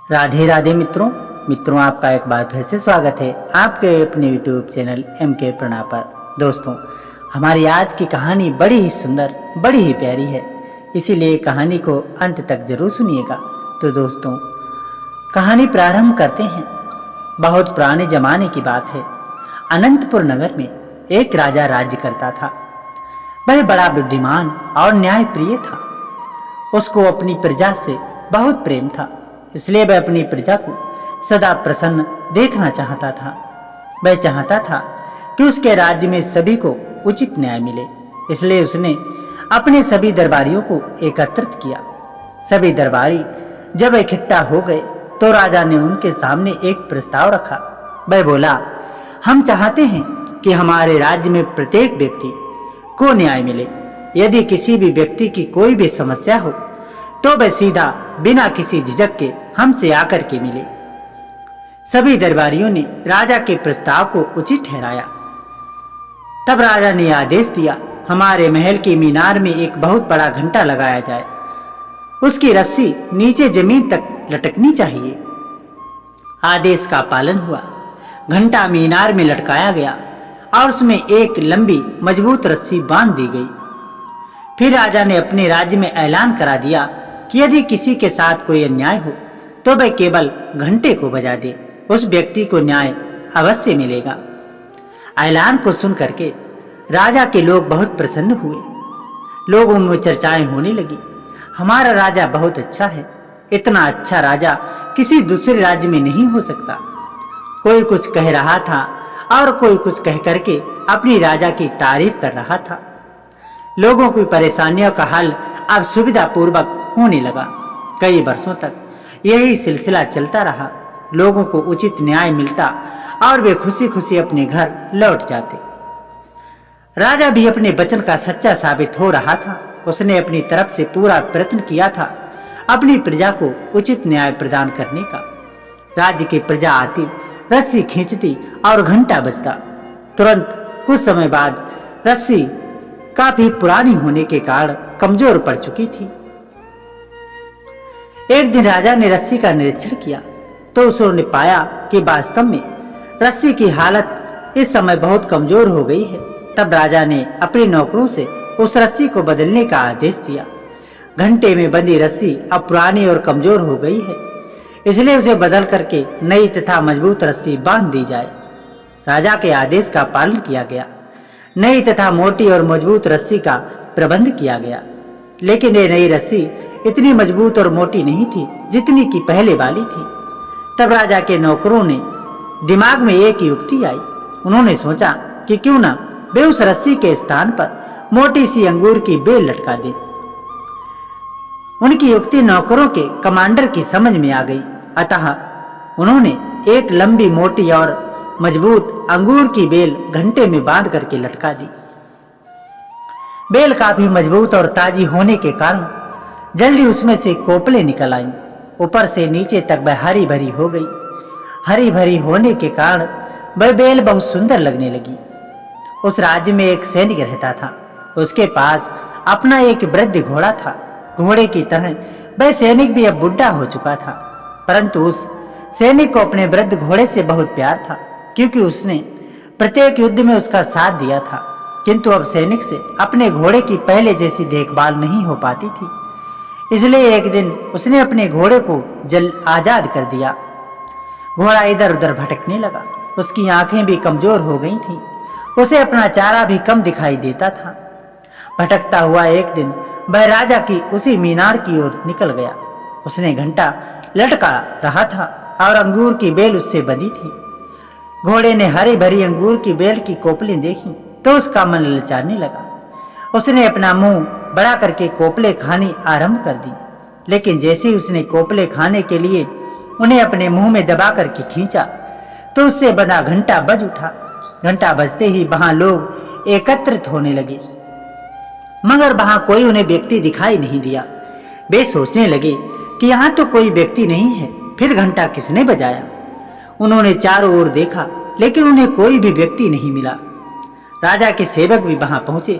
राधे राधे मित्रों आपका एक बार फिर से स्वागत है आपके अपने यूट्यूब चैनल MK प्रणा पर। दोस्तों, हमारी आज की कहानी बड़ी ही सुंदर, बड़ी ही प्यारी है, इसीलिए कहानी को अंत तक जरूर सुनिएगा। तो दोस्तों, कहानी प्रारंभ करते हैं। बहुत पुराने जमाने की बात है। अनंतपुर नगर में एक राजा राज्य करता था। वह बड़ा बुद्धिमान और न्यायप्रिय था। उसको अपनी प्रजा से बहुत प्रेम था, इसलिए वह अपनी प्रजा को सदा प्रसन्न देखना चाहता था। वह चाहता था कि उसके राज्य में सभी को उचित न्याय मिले, इसलिए उसने अपने सभी दरबारियों को एकत्रित किया। सभी दरबारी जब इकट्ठा हो गए तो राजा ने उनके सामने एक प्रस्ताव रखा। वह बोला, हम चाहते हैं कि हमारे राज्य में प्रत्येक व्यक्ति को न्याय मिले। यदि किसी भी व्यक्ति की कोई भी समस्या हो तो वह सीधा बिना किसी झिझक के हमसे आकर के मिले। सभी दरबारियों ने राजा के प्रस्ताव को उचित ठहराया। तब राजा ने आदेश दिया, हमारे महल की मीनार में एक बहुत बड़ा घंटा लगाया जाए। उसकी रस्सी नीचे जमीन तक लटकनी चाहिए। आदेश का पालन हुआ। घंटा मीनार में लटकाया गया और उसमें एक लंबी मजबूत रस्सी बांध दी गई। फिर राजा ने अपने राज्य में ऐलान करा दिया कि यदि किसी के साथ कोई अन्याय हो तो वह केवल घंटे को बजा दे, उस व्यक्ति को न्याय अवश्य मिलेगा। ऐलान को सुन करके राजा के लोग बहुत प्रसन्न हुए। लोगों में चर्चाएं होने लगी, हमारा राजा बहुत अच्छा है, इतना अच्छा राजा किसी दूसरे राज्य में नहीं हो सकता। कोई कुछ कह रहा था और कोई कुछ कह करके अपनी राजा की तारीफ कर रहा था। लोगों की परेशानियों का हल अब सुविधा पूर्वक होने लगा। कई वर्षों तक यही सिलसिला चलता रहा। लोगों को उचित न्याय मिलता और वे खुशी खुशी अपने घर लौट जाते। राजा भी अपने वचन का सच्चा साबित हो रहा था। उसने अपनी तरफ से पूरा प्रयत्न किया था अपनी प्रजा को उचित न्याय प्रदान करने का। राज्य की प्रजा आती, रस्सी खींचती और घंटा बजता। तुरंत कुछ समय बाद रस्सी काफी पुरानी होने के कारण कमजोर पड़ चुकी थी। एक दिन राजा ने रस्सी का निरीक्षण किया तो उसने पाया कि वास्तव में रस्सी की हालत इस समय बहुत कमजोर हो गई है। तब राजा ने अपने नौकरों से उस रस्सी को बदलने का आदेश दिया। घंटे में बंधी रस्सी अब पुरानी और कमजोर हो गई है, इसलिए उसे बदल करके नई तथा मजबूत रस्सी बांध दी जाए। राजा के आदेश का पालन किया गया। नई तथा मोटी और मजबूत रस्सी का प्रबंध किया गया, लेकिन ये नई रस्सी इतनी मजबूत और मोटी नहीं थी जितनी की पहले वाली थी। तब राजा के नौकरों ने दिमाग में एक युक्ति आई। उन्होंने सोचा कि क्यों ना वे उस रस्सी के स्थान पर मोटी सी अंगूर की बेल लटका दें। उनकी युक्ति नौकरों के कमांडर की समझ में आ गई, अतः उन्होंने एक लंबी मोटी और मजबूत अंगूर की बेल घंटे में बांध करके लटका दी। बेल काफी मजबूत और ताजी होने के कारण जल्दी उसमें से कोपले निकल आईं। ऊपर से नीचे तक वह हरी भरी हो गई। हरी भरी होने के कारण वह बेल बहुत सुंदर लगने लगी। उस राज्य में एक सैनिक रहता था। उसके पास अपना एक वृद्ध घोड़ा था। घोड़े की तरह वह सैनिक भी अब बुढ़ा हो चुका था, परंतु उस सैनिक को अपने वृद्ध घोड़े से बहुत प्यार था, क्योंकि उसने प्रत्येक युद्ध में उसका साथ दिया था। किंतु अब सैनिक से अपने घोड़े की पहले जैसी देखभाल नहीं हो पाती थी, इसलिए एक दिन उसने अपने घोड़े को आजाद कर दिया। घोड़ा इधर उधर भटकने लगा। उसकी आंखें भी कमजोर हो गई थीं। उसे अपना चारा भी कम दिखाई देता था। भटकता हुआ एक दिन वह राजा की उसी मीनार की ओर निकल गया। उसने घंटा लटका रहा था और अंगूर की बेल उससे बंधी थी। घोड़े ने हरी भरी अंगूर की बेल की कोपलें देखी तो उसका मन ललचाने लगा। उसने अपना मुंह बड़ा करके कोपले खानी आरंभ कर दी, लेकिन जैसे ही उसने कोपले खाने के लिए उन्हें अपने मुंह में दबा करके खींचा तो उससे बंधा घंटा बज उठा। घंटा बजते ही वहां लोग एकत्रित होने लगे, मगर वहां कोई उन्हें व्यक्ति दिखाई नहीं दिया। वे सोचने लगे कि यहाँ तो कोई व्यक्ति नहीं है, फिर घंटा किसने बजाया। उन्होंने चारों ओर देखा, लेकिन उन्हें कोई भी व्यक्ति नहीं मिला। राजा के सेवक भी वहां पहुंचे,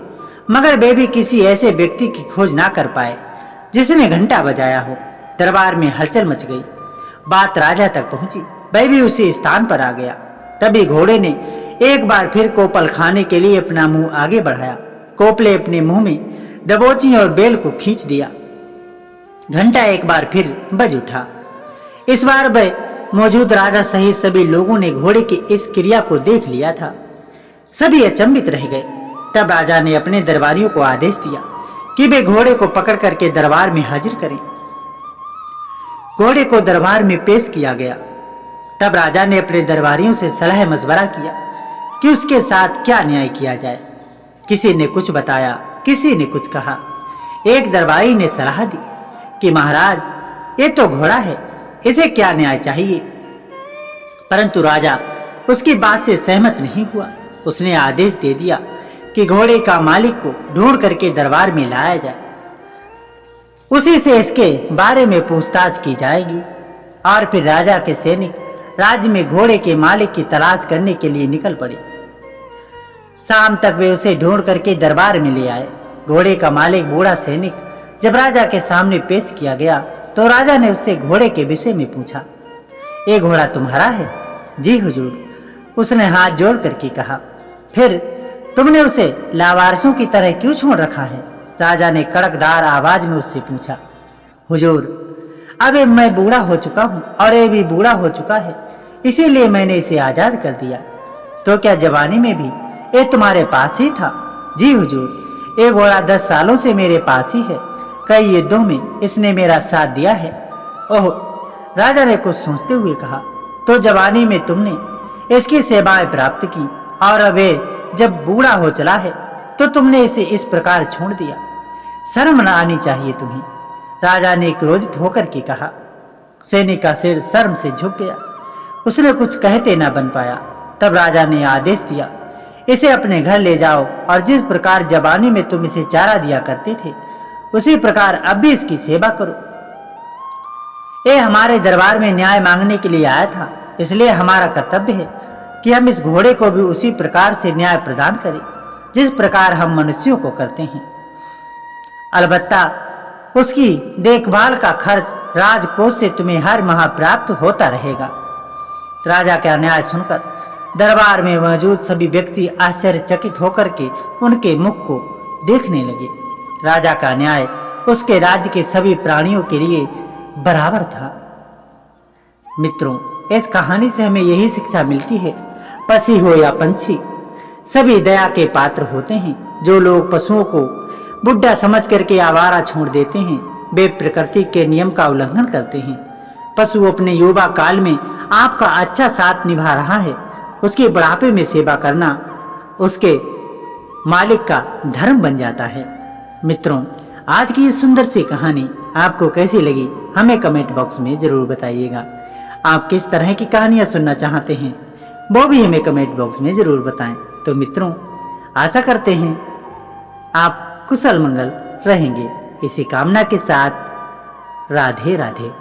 मगर वे भी किसी ऐसे व्यक्ति की खोज ना कर पाए जिसने घंटा बजाया हो। दरबार में हलचल मच गई। बात राजा तक पहुंची। वह भी उसी स्थान पर आ गया। तभी घोड़े ने एक बार फिर कोपल खाने के लिए अपना मुंह आगे बढ़ाया। कोपले अपने मुंह में दबोची और बेल को खींच दिया। घंटा एक बार फिर बज उठा। इस बार वह मौजूद राजा सहित सभी लोगों ने घोड़े की इस क्रिया को देख लिया था। सभी अचंभित रह गए। तब राजा ने अपने दरबारियों को आदेश दिया कि वे घोड़े को पकड़ करके दरबार में हाजिर करें। घोड़े को दरबार में पेश किया गया। तब राजा ने अपने दरबारियों से सलाह मशवरा किया कि उसके साथ क्या न्याय किया जाए। किसी ने कुछ बताया, किसी ने कुछ कहा। एक दरबारी ने सलाह दी कि महाराज, ये तो घोड़ा है, इसे क्या न्याय चाहिए। परंतु राजा उसकी बात से सहमत नहीं हुआ। उसने आदेश दे दिया कि घोड़े का मालिक को ढूंढ करके दरबार में लाया जाए। उसी से इसके बारे में पूछताछ की जाएगी। और फिर राजा के सैनिक राज्य में घोड़े के मालिक की तलाश करने के लिए निकल पड़े। शाम तक वे उसे ढूंढ करके दरबार में ले आए। घोड़े का मालिक बूढ़ा सैनिक जब राजा के सामने पेश किया गया तो राजा ने उससे घोड़े के विषय में पूछा। ये घोड़ा तुम्हारा है? जी हुजूर, उसने हाथ जोड़ करके कहा। फिर तुमने उसे लावारिसों की तरह क्यों छोड़ रखा है? राजा ने कड़कदार आवाज में उससे पूछा। हुजूर, अब मैं बूढ़ा हो चुका हूँ और ये भी बूढ़ा हो चुका है, इसीलिए मैंने इसे आजाद कर दिया। तो क्या जवानी में भी ये तुम्हारे पास ही था? जी हुजूर, ये घोड़ा 10 सालों से मेरे पास ही है। कई युद्धों में इसने मेरा साथ दिया है। ओह, राजा ने कुछ सोचते हुए कहा। तो जवानी में तुमने इसकी सेवाएं प्राप्त की और अब जब बूढ़ा हो चला है तो तुमने इसे इस प्रकार छोड़ दिया। शर्म न आनी चाहिए तुम्हें, राजा ने क्रोधित होकर के कहा। सैनिक का सिर शर्म से झुक गया। उसने कुछ कहते न बन पाया। तब राजा ने आदेश दिया, इसे अपने घर ले जाओ और जिस प्रकार जवानी में तुम इसे चारा दिया करते थे उसी प्रकार अब भी इसकी सेवा करो। ये हमारे दरबार में न्याय मांगने के लिए आया था, इसलिए हमारा कर्तव्य है कि हम इस घोड़े को भी उसी प्रकार से न्याय प्रदान करें जिस प्रकार हम मनुष्यों को करते हैं। अलबत्ता उसकी देखभाल का खर्च राजकोष से तुम्हें हर माह प्राप्त होता रहेगा। राजा का न्याय सुनकर दरबार में मौजूद सभी व्यक्ति आश्चर्यचकित होकर के उनके मुख को देखने लगे। राजा का न्याय उसके राज्य के सभी प्राणियों के लिए बराबर था। मित्रों, इस कहानी से हमें यही शिक्षा मिलती है, पक्षी हो या पंछी, सभी दया के पात्र होते हैं। जो लोग पशुओं को बुढ़ा समझ करके आवारा छोड़ देते हैं वे प्रकृति के नियम का उल्लंघन करते हैं। पशु अपने युवा काल में आपका अच्छा साथ निभा रहा है, उसके बुढ़ापे में सेवा करना उसके मालिक का धर्म बन जाता है। मित्रों, आज की ये सुंदर सी कहानी आपको कैसी लगी हमें कमेंट बॉक्स में जरूर बताइएगा। आप किस तरह की कहानियां सुनना चाहते हैं वो भी हमें कमेंट बॉक्स में जरूर बताएं। तो मित्रों, आशा करते हैं आप कुशल मंगल रहेंगे। इसी कामना के साथ राधे राधे।